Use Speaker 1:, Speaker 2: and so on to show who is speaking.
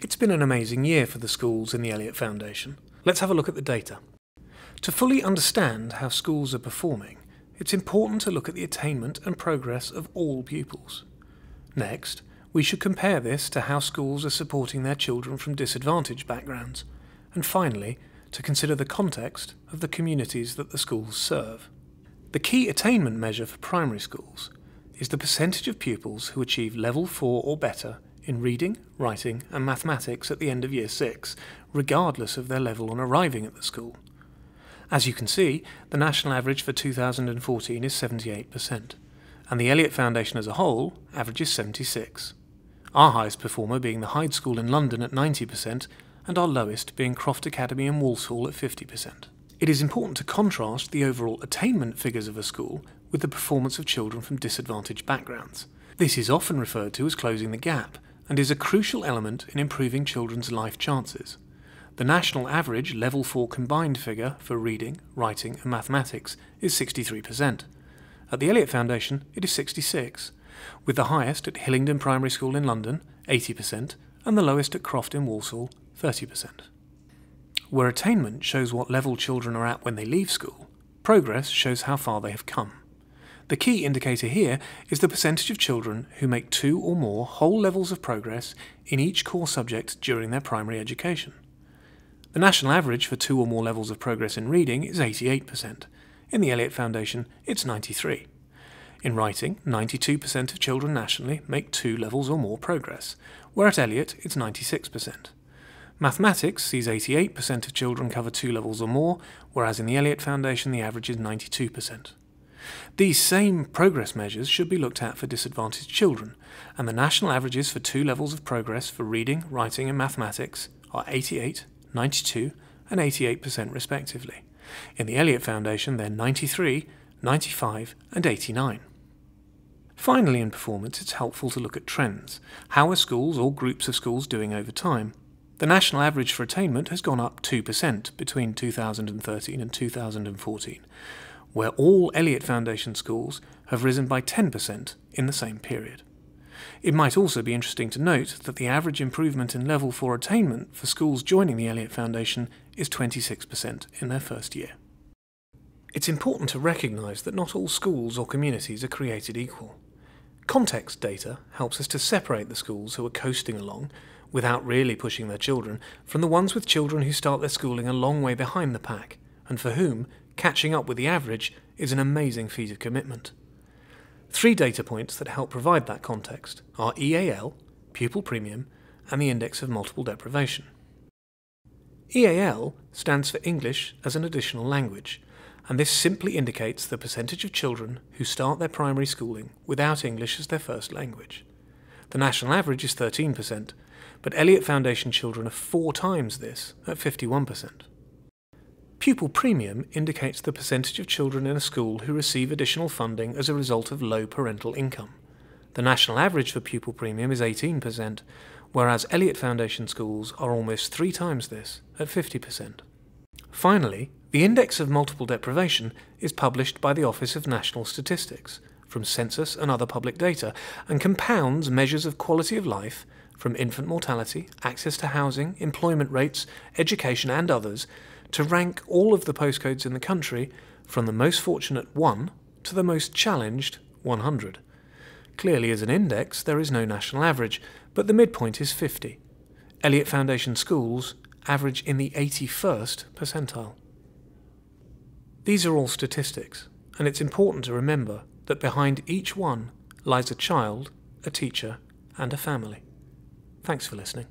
Speaker 1: It's been an amazing year for the schools in the Elliot Foundation. Let's have a look at the data. To fully understand how schools are performing, it's important to look at the attainment and progress of all pupils. Next, we should compare this to how schools are supporting their children from disadvantaged backgrounds, and finally, to consider the context of the communities that the schools serve. The key attainment measure for primary schools is the percentage of pupils who achieve level 4 or better in reading, writing and mathematics at the end of Year 6, regardless of their level on arriving at the school. As you can see, the national average for 2014 is 78%, and the Elliot Foundation as a whole averages 76%. Our highest performer being the Hyde School in London at 90%, and our lowest being Croft Academy in Walsall at 50%. It is important to contrast the overall attainment figures of a school with the performance of children from disadvantaged backgrounds. This is often referred to as closing the gap, and is a crucial element in improving children's life chances. The national average level 4 combined figure for reading, writing and mathematics is 63%. At the Elliot Foundation it is 66%, with the highest at Hillingdon Primary School in London, 80%, and the lowest at Croft in Walsall, 30%. Where attainment shows what level children are at when they leave school, progress shows how far they have come. The key indicator here is the percentage of children who make 2 or more whole levels of progress in each core subject during their primary education. The national average for 2 or more levels of progress in reading is 88%. In the Elliot Foundation, it's 93%. In writing, 92% of children nationally make 2 levels or more progress, where at Elliot it's 96%. Mathematics sees 88% of children cover 2 levels or more, whereas in the Elliot Foundation the average is 92%. These same progress measures should be looked at for disadvantaged children, and the national averages for 2 levels of progress for reading, writing and mathematics are 88%, 92% and 88% respectively. In the Elliot Foundation they're 93%, 95% and 89%. Finally, in performance it's helpful to look at trends. How are schools or groups of schools doing over time? The national average for attainment has gone up 2% between 2013 and 2014, where all Elliot Foundation schools have risen by 10% in the same period. It might also be interesting to note that the average improvement in level 4 attainment for schools joining the Elliot Foundation is 26% in their first year. It's important to recognise that not all schools or communities are created equal. Context data helps us to separate the schools who are coasting along, without really pushing their children, from the ones with children who start their schooling a long way behind the pack, and for whom catching up with the average is an amazing feat of commitment. 3 data points that help provide that context are EAL, pupil premium, and the index of multiple deprivation. EAL stands for English as an additional language, and this simply indicates the percentage of children who start their primary schooling without English as their first language. The national average is 13%, but Elliot Foundation children are 4 times this at 51%. Pupil premium indicates the percentage of children in a school who receive additional funding as a result of low parental income. The national average for pupil premium is 18%, whereas Elliot Foundation schools are almost 3 times this at 50%. Finally, the index of multiple deprivation is published by the Office of National Statistics from census and other public data, and compounds measures of quality of life from infant mortality, access to housing, employment rates, education and others, to rank all of the postcodes in the country from the most fortunate 1 to the most challenged 100. Clearly, as an index, there is no national average, but the midpoint is 50. Elliot Foundation schools average in the 81st percentile. These are all statistics, and it's important to remember that behind each one lies a child, a teacher, and a family. Thanks for listening.